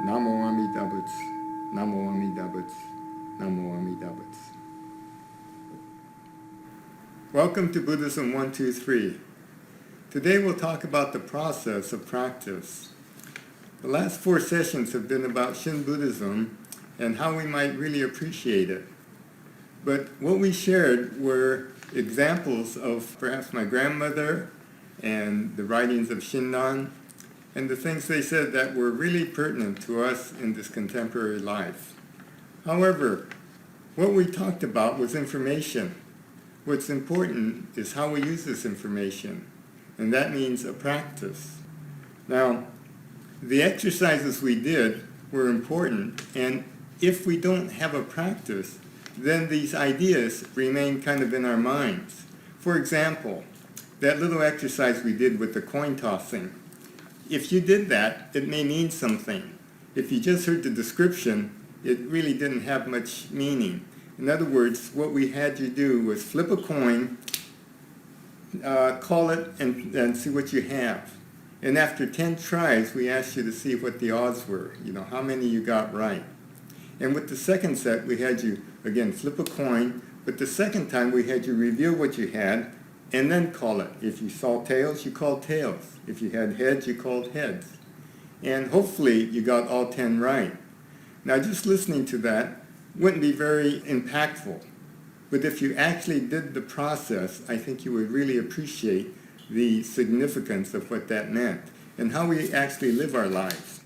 Namo Amida Butsu, Namo Amida Butsu, Namo Amida Butsu. Welcome to Buddhism 123. Today we'll talk about the process of practice. The last 4 sessions have been about Shin Buddhism and how we might really appreciate it. But what we shared were examples of perhaps my grandmother and the writings of Shinran, and the things they said that were really pertinent to us in this contemporary life. However, what we talked about was information. What's important is how we use this information, and that means a practice. Now, the exercises we did were important, and if we don't have a practice, then these ideas remain kind of in our minds. For example, that little exercise we did with the coin tossing. If you did that, it may mean something. If you just heard the description, it really didn't have much meaning. In other words, what we had you do was flip a coin, call it, and see what you have. And after 10 tries, we asked you to see what the odds were, how many you got right. And with the second set, we had you, again, flip a coin, but the second time we had you reveal what you had, and then call it. If you saw tails, you called tails. If you had heads, you called heads. And hopefully you got all 10 right. Now just listening to that wouldn't be very impactful. But if you actually did the process, I think you would really appreciate the significance of what that meant and how we actually live our lives.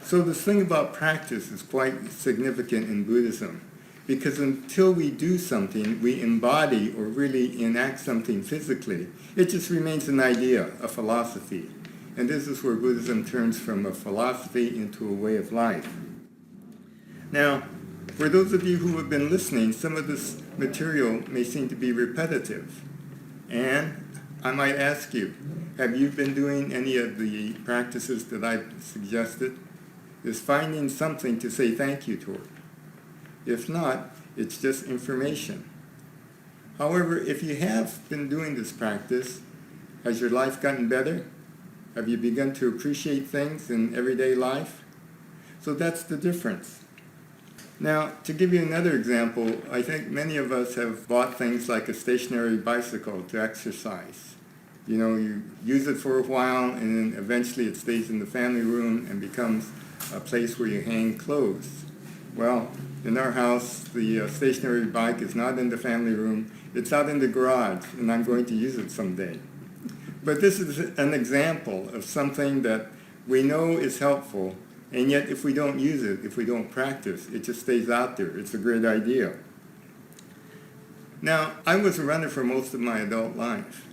So this thing about practice is quite significant in Buddhism. Because until we do something, we embody or really enact something physically, it just remains an idea, a philosophy. And this is where Buddhism turns from a philosophy into a way of life. Now, for those of you who have been listening, some of this material may seem to be repetitive. And I might ask you, have you been doing any of the practices that I've suggested? Is finding something to say thank you toward. If not, it's just information. However, if you have been doing this practice, has your life gotten better? Have you begun to appreciate things in everyday life? So that's the difference. Now, to give you another example, I think many of us have bought things like a stationary bicycle to exercise. You use it for a while, and then eventually it stays in the family room and becomes a place where you hang clothes. Well, in our house, the stationary bike is not in the family room. It's out in the garage, and I'm going to use it someday. But this is an example of something that we know is helpful, and yet if we don't use it, if we don't practice, it just stays out there. It's a great idea. Now, I was a runner for most of my adult life,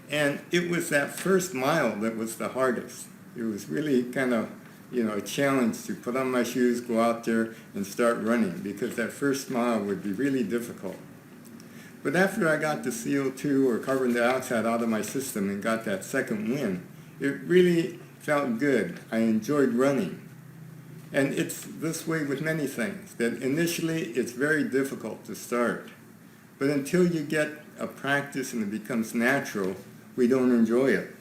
and it was that first mile that was the hardest. It was really kind of a challenge to put on my shoes, go out there, and start running, because that first mile would be really difficult. But after I got the CO2 or carbon dioxide out of my system and got that second win, it really felt good. I enjoyed running. And it's this way with many things, that initially it's very difficult to start. But until you get a practice and it becomes natural, we don't enjoy it.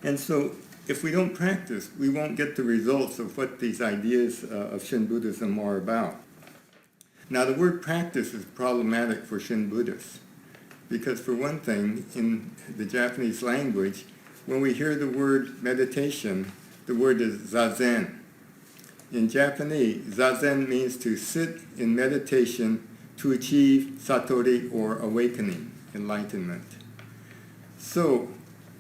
And so if we don't practice, we won't get the results of what these ideas of Shin Buddhism are about. Now, the word practice is problematic for Shin Buddhists, because for one thing, in the Japanese language, when we hear the word meditation, the word is zazen. In Japanese, zazen means to sit in meditation to achieve satori, or awakening, enlightenment. So,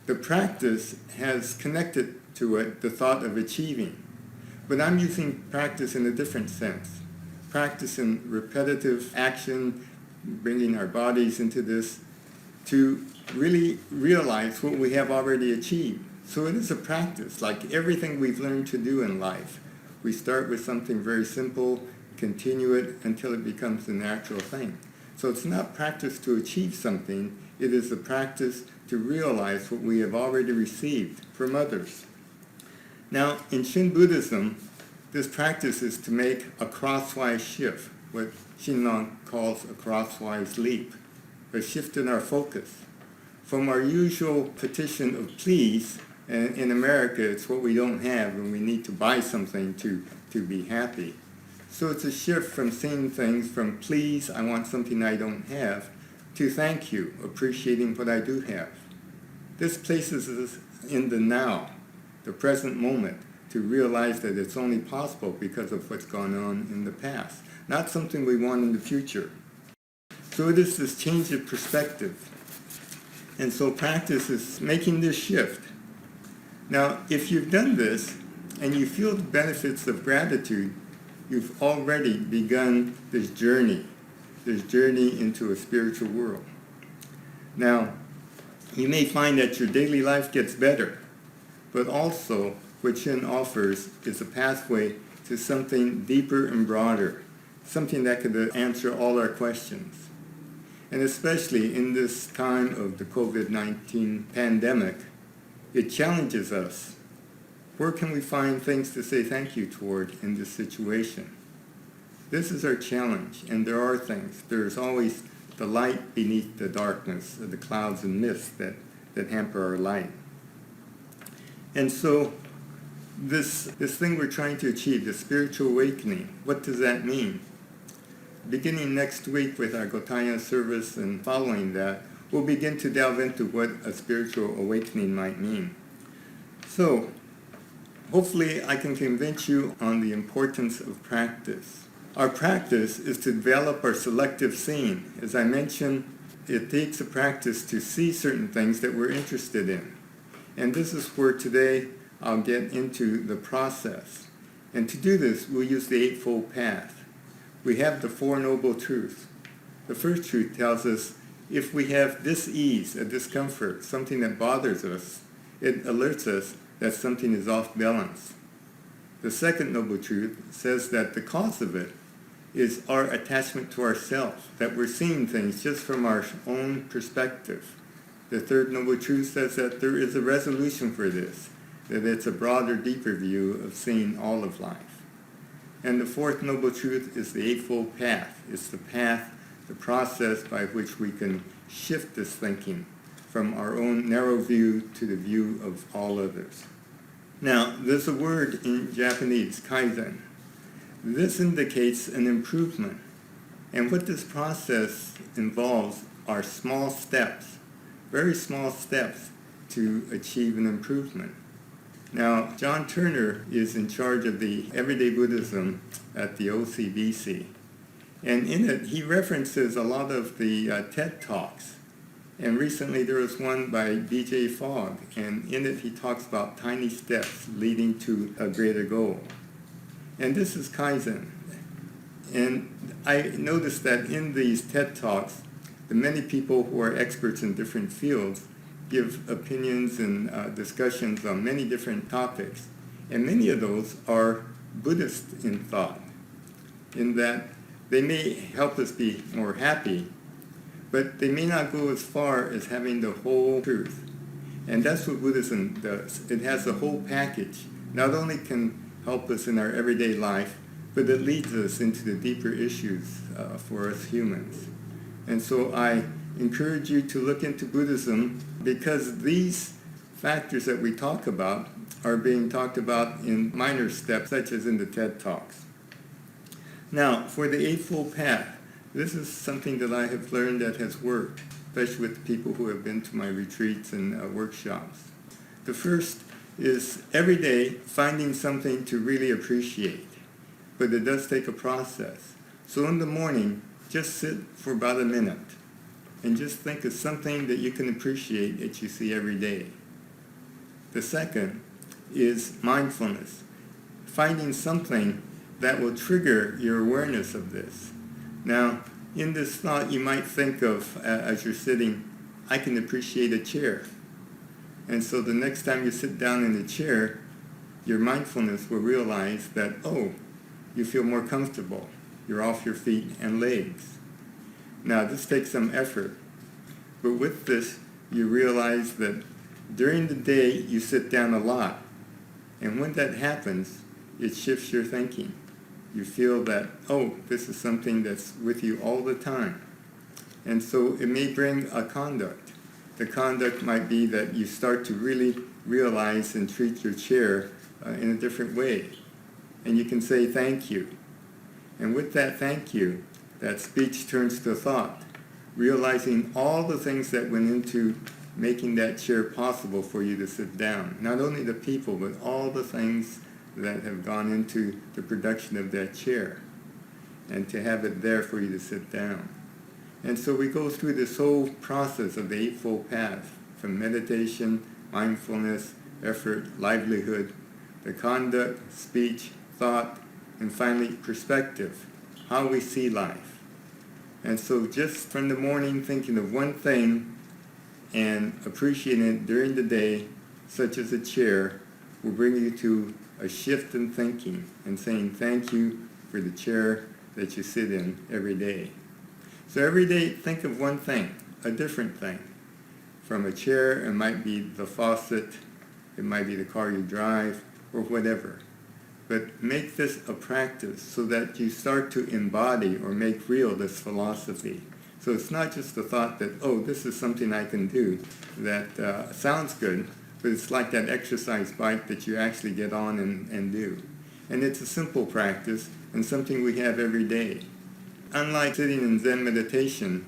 the practice has connected to it the thought of achieving. But I'm using practice in a different sense. Practice in repetitive action, bringing our bodies into this, to really realize what we have already achieved. So it is a practice, like everything we've learned to do in life. We start with something very simple, continue it until it becomes a natural thing. So it's not practice to achieve something, it is a practice to realize what we have already received from others. Now, in Shin Buddhism, this practice is to make a crosswise shift, what Shinran calls a crosswise leap, a shift in our focus. From our usual petition of please, And in America, it's what we don't have, and we need to buy something to be happy. So it's a shift from seeing things from please, I want something I don't have, to thank you, appreciating what I do have. This places us in the now, the present moment, to realize that it's only possible because of what's gone on in the past, not something we want in the future. So it is this change of perspective. And so practice is making this shift. Now, if you've done this and you feel the benefits of gratitude, you've already begun this journey into a spiritual world. Now, you may find that your daily life gets better, but also what Shin offers is a pathway to something deeper and broader, something that could answer all our questions. And especially in this time of the COVID-19 pandemic, it challenges us. Where can we find things to say thank you toward in this situation? This is our challenge, and there are things. There's always the light beneath the darkness, the clouds and mists that hamper our light. And so this thing we're trying to achieve, the spiritual awakening, what does that mean? Beginning next week with our Gotaya service and following that, we'll begin to delve into what a spiritual awakening might mean. So, hopefully I can convince you on the importance of practice. Our practice is to develop our selective seeing. As I mentioned, it takes a practice to see certain things that we're interested in. And this is where today I'll get into the process. And to do this, we'll use the Eightfold Path. We have the Four Noble Truths. The first truth tells us if we have dis-ease, a discomfort, something that bothers us, it alerts us that something is off balance. The second noble truth says that the cause of it is our attachment to ourself, that we're seeing things just from our own perspective. The third noble truth says that there is a resolution for this, that it's a broader, deeper view of seeing all of life. And the fourth noble truth is the Eightfold Path. It's the path, the process by which we can shift this thinking from our own narrow view to the view of all others. Now, there's a word in Japanese, kaizen. This indicates an improvement. And what this process involves are small steps, very small steps to achieve an improvement. Now, John Turner is in charge of the Everyday Buddhism at the OCBC. And in it, he references a lot of the TED Talks. And recently there was one by B.J. Fogg, and in it he talks about tiny steps leading to a greater goal. And this is Kaizen. And I noticed that in these TED Talks, the many people who are experts in different fields give opinions and discussions on many different topics. And many of those are Buddhist in thought, in that they may help us be more happy, but they may not go as far as having the whole truth. And that's what Buddhism does. It has a whole package. Not only can help us in our everyday life, but it leads us into the deeper issues for us humans. And so I encourage you to look into Buddhism, because these factors that we talk about are being talked about in minor steps, such as in the TED Talks. Now, for the Eightfold Path, this is something that I have learned that has worked, especially with people who have been to my retreats and workshops. The first is every day finding something to really appreciate, but it does take a process. So in the morning, just sit for about a minute and just think of something that you can appreciate that you see every day. The second is mindfulness, finding something that will trigger your awareness of this. Now, in this thought, you might think of, as you're sitting, I can appreciate a chair. And so the next time you sit down in a chair, your mindfulness will realize that, oh, you feel more comfortable. You're off your feet and legs. Now, this takes some effort. But with this, you realize that during the day, you sit down a lot. And when that happens, it shifts your thinking. You feel that, oh, this is something that's with you all the time. And so it may bring a conduct. the conduct might be that you start to really realize and treat your chair in a different way. And you can say thank you. And with that thank you, that speech turns to thought, realizing all the things that went into making that chair possible for you to sit down. Not only the people, but all the things that have gone into the production of that chair, and to have it there for you to sit down. And so we go through this whole process of the Eightfold Path, from meditation, mindfulness, effort, livelihood, the conduct, speech, thought, and finally perspective, how we see life. And so just from the morning thinking of one thing and appreciating it during the day, such as a chair, will bring you to a shift in thinking and saying thank you for the chair that you sit in every day. So every day think of one thing, a different thing. From a chair, it might be the faucet, it might be the car you drive, or whatever. But make this a practice so that you start to embody or make real this philosophy. So it's not just the thought that, oh, this is something I can do that sounds good, but it's like that exercise bike that you actually get on and do. And it's a simple practice and something we have every day. Unlike sitting in Zen meditation,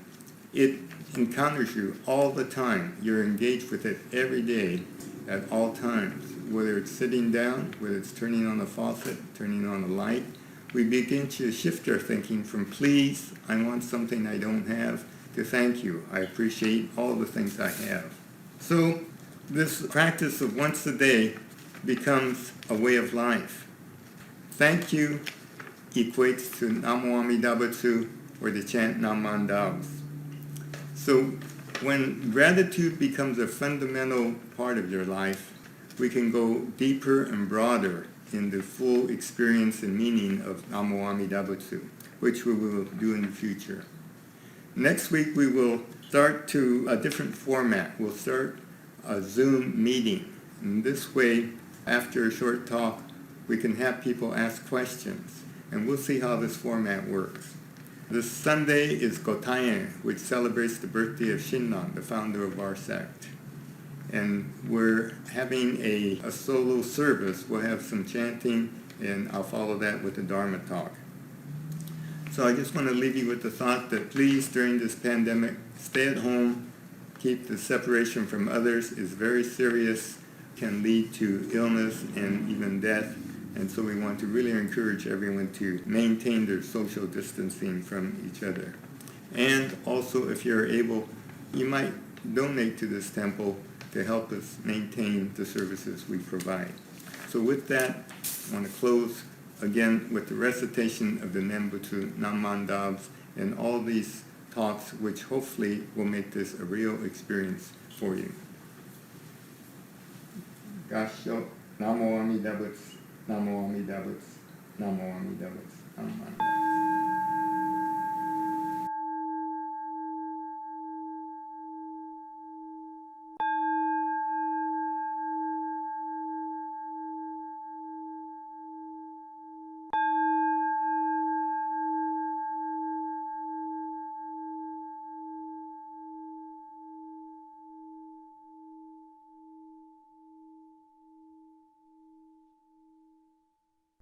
it encounters you all the time. You're engaged with it every day at all times. Whether it's sitting down, whether it's turning on the faucet, turning on the light, we begin to shift our thinking from please, I want something I don't have, to thank you, I appreciate all the things I have. So this practice of once a day becomes a way of life. Thank you equates to Namo Amida Butsu, or the chant Naman Dabs. So when gratitude becomes a fundamental part of your life, we can go deeper and broader in the full experience and meaning of Namo Amida Butsu, which we will do in the future. Next week we will start to a different format. We'll start a Zoom meeting. In this way, after a short talk, we can have people ask questions, and we'll see how this format works. This Sunday is Gotayen, which celebrates the birthday of Shinran, the founder of our sect. And we're having a solo service. We'll have some chanting, and I'll follow that with the Dharma talk. So I just want to leave you with the thought that please, during this pandemic, stay at home, keep the separation from others is very serious, can lead to illness and even death. And so we want to really encourage everyone to maintain their social distancing from each other. And also, if you're able, you might donate to this temple to help us maintain the services we provide. So with that, I want to close again with the recitation of the Nembutsu Namman Dabs and all these talks, which hopefully will make this a real experience for you. Gasho, Namo Amida Butsu, Namo Amida Butsu, Namo Amida Butsu, Namman Dabs.